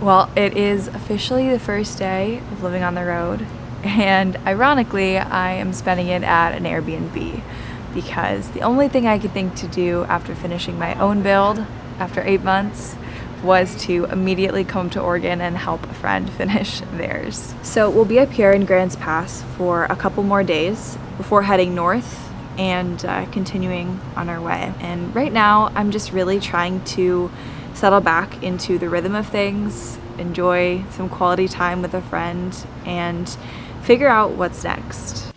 Well, it is officially the first day of living on the road, and ironically, I am spending it at an Airbnb because the only thing I could think to do after finishing my own build after 8 months was to immediately come to Oregon and help a friend finish theirs. So we'll be up here in Grants Pass for a couple more days before heading north and continuing on our way. And right now, I'm just really trying to settle back into the rhythm of things, enjoy some quality time with a friend, and figure out what's next.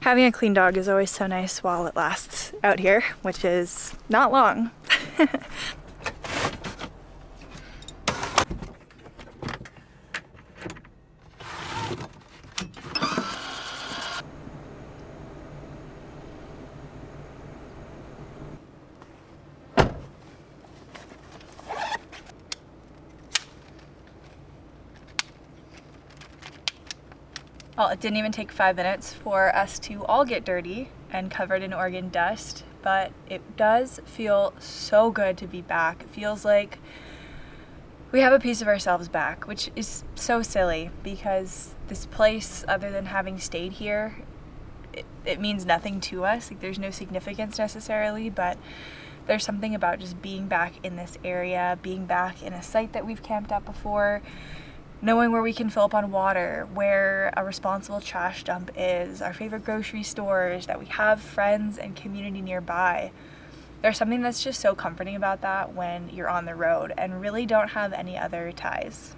Having a clean dog is always so nice while it lasts out here, which is not long. Well, it didn't even take 5 minutes for us to all get dirty and covered in Oregon dust, but it does feel so good to be back. It feels like we have a piece of ourselves back, which is so silly because this place, other than having stayed here, it means nothing to us. Like, there's no significance necessarily, but there's something about just being back in this area, being back in a site that we've camped at before, knowing where we can fill up on water, where a responsible trash dump is, our favorite grocery stores, that we have friends and community nearby. There's something that's just so comforting about that when you're on the road and really don't have any other ties.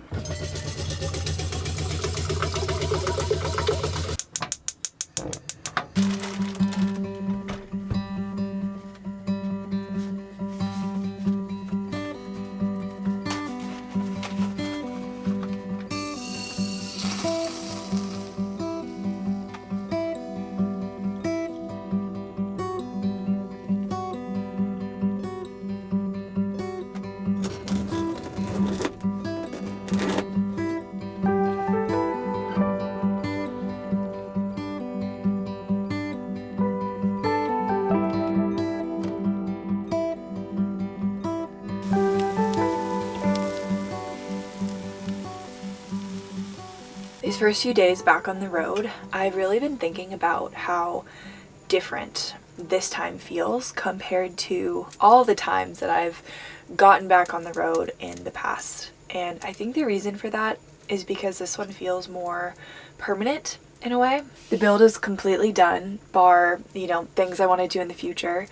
These first few days back on the road, I've really been thinking about how different this time feels compared to all the times that I've gotten back on the road in the past. And I think the reason for that is because this one feels more permanent in a way. The build is completely done, bar, things I want to do in the future.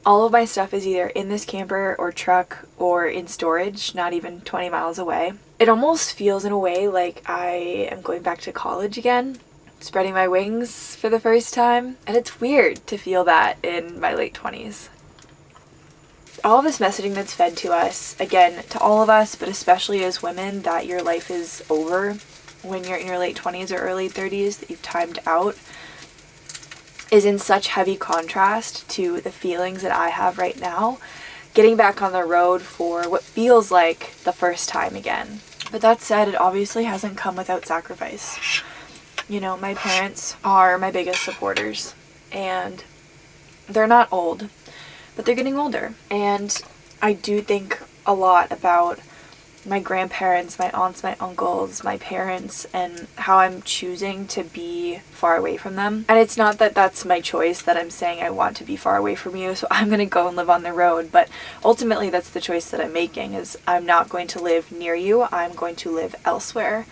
All of my stuff is either in this camper or truck or in storage, not even 20 miles away. It almost feels in a way like I am going back to college again, spreading my wings for the first time. And it's weird to feel that in my late 20s. All this messaging that's fed to us, again, to all of us, but especially as women, that your life is over when you're in your late 20s or early 30s, that you've timed out, is in such heavy contrast to the feelings that I have right now, getting back on the road for what feels like the first time again. But that said, it obviously hasn't come without sacrifice. My parents are my biggest supporters, and they're not old, but they're getting older. And I do think a lot about my grandparents, my aunts, my uncles, my parents, and how I'm choosing to be far away from them. And it's not that that's my choice, that I'm saying I want to be far away from you, so I'm gonna go and live on the road, but ultimately that's the choice that I'm making, is I'm not going to live near you, I'm going to live elsewhere.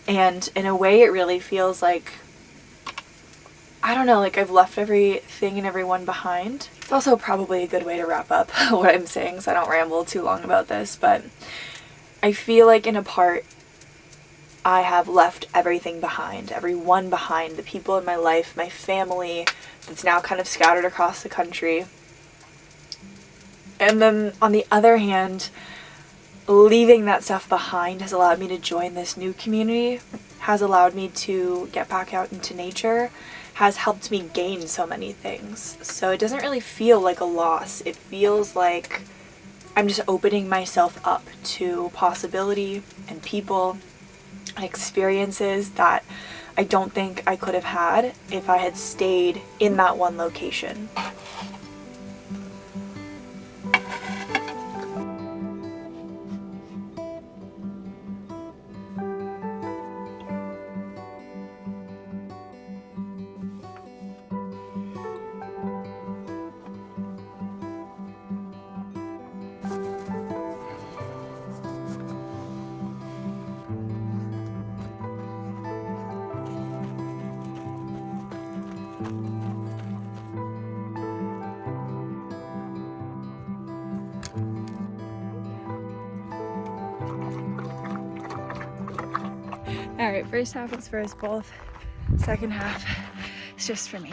And in a way it really feels like, I don't know, like I've left everything and everyone behind. It's also probably a good way to wrap up what I'm saying, so I don't ramble too long about this, but I feel like in a part I have left everything behind, everyone behind, the people in my life, my family that's now kind of scattered across the country. And then on the other hand, leaving that stuff behind has allowed me to join this new community, has allowed me to get back out into nature, has helped me gain so many things. So it doesn't really feel like a loss. It feels like I'm just opening myself up to possibility and people and experiences that I don't think I could have had if I had stayed in that one location. Alright, first half is for us both. Second half is just for me.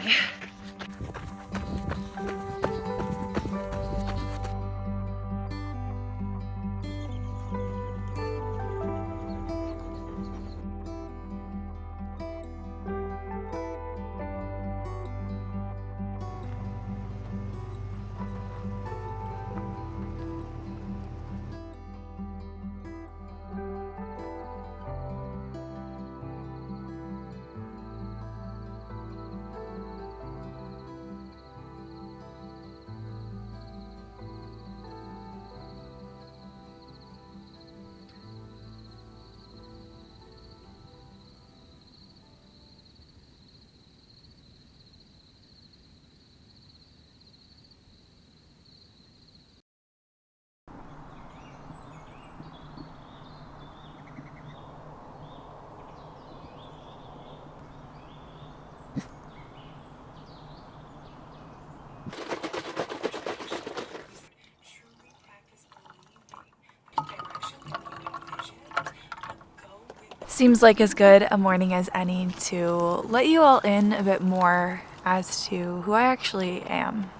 Seems like as good a morning as any to let you all in a bit more as to who I actually am.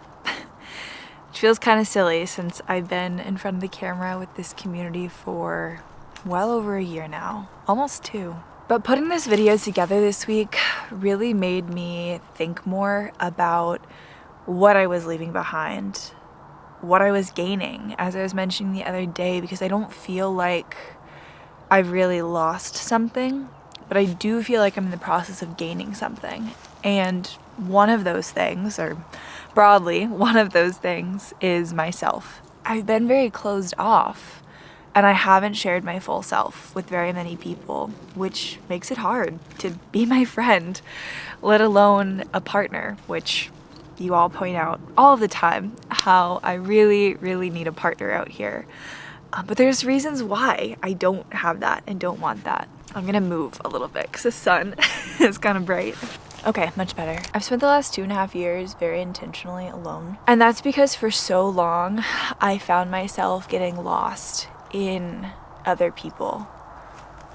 Which feels kind of silly since I've been in front of the camera with this community for well over a year now, almost 2. But putting this video together this week really made me think more about what I was leaving behind, what I was gaining, as I was mentioning the other day, because I don't feel like I've really lost something, but I do feel like I'm in the process of gaining something. And one of those things, or broadly, one of those things is myself. I've been very closed off, and I haven't shared my full self with very many people, which makes it hard to be my friend, let alone a partner, which you all point out all the time, how I really, really need a partner out here. But there's reasons why I don't have that and don't want that. I'm gonna move a little bit because the sun is kind of bright. Okay, much better. I've spent the last 2.5 years very intentionally alone. And that's because for so long, I found myself getting lost in other people,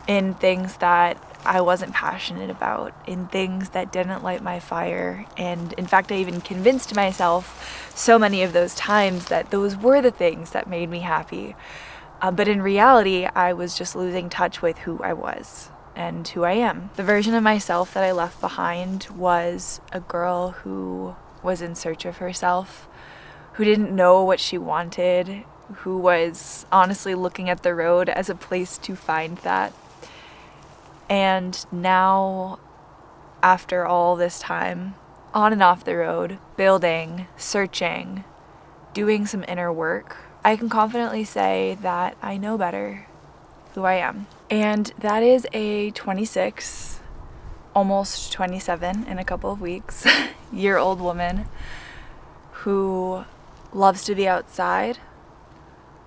in things that I wasn't passionate about, in things that didn't light my fire. And in fact, I even convinced myself so many of those times that those were the things that made me happy. But in reality, I was just losing touch with who I was and who I am. The version of myself that I left behind was a girl who was in search of herself, who didn't know what she wanted, who was honestly looking at the road as a place to find that. And now, after all this time, on and off the road, building, searching, doing some inner work, I can confidently say that I know better who I am. And that is a 26, almost 27 in a couple of weeks, year-old woman who loves to be outside,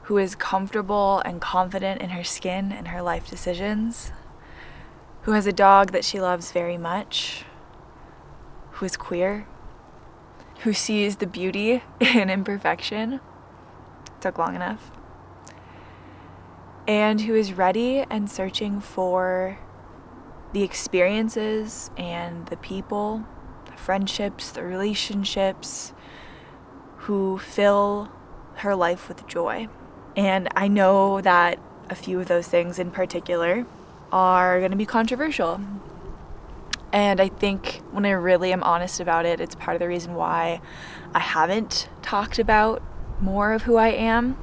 who is comfortable and confident in her skin and her life decisions, who has a dog that she loves very much, who is queer, who sees the beauty in imperfection. Took long enough. And who is ready and searching for the experiences and the people, the friendships, the relationships who fill her life with joy. And I know that a few of those things in particular are going to be controversial. And I think when I really am honest about it, it's part of the reason why I haven't talked about more of who I am,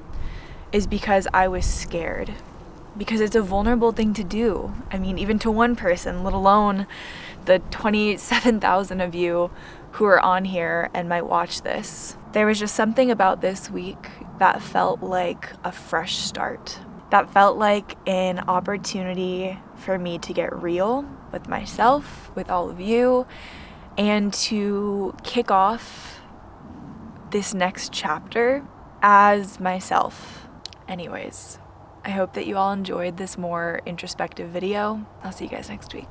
is because I was scared. Because it's a vulnerable thing to do. I mean, even to one person, let alone the 27,000 of you who are on here and might watch this. There was just something about this week that felt like a fresh start. That felt like an opportunity for me to get real with myself, with all of you, and to kick off this next chapter as myself. Anyways, I hope that you all enjoyed this more introspective video. I'll see you guys next week.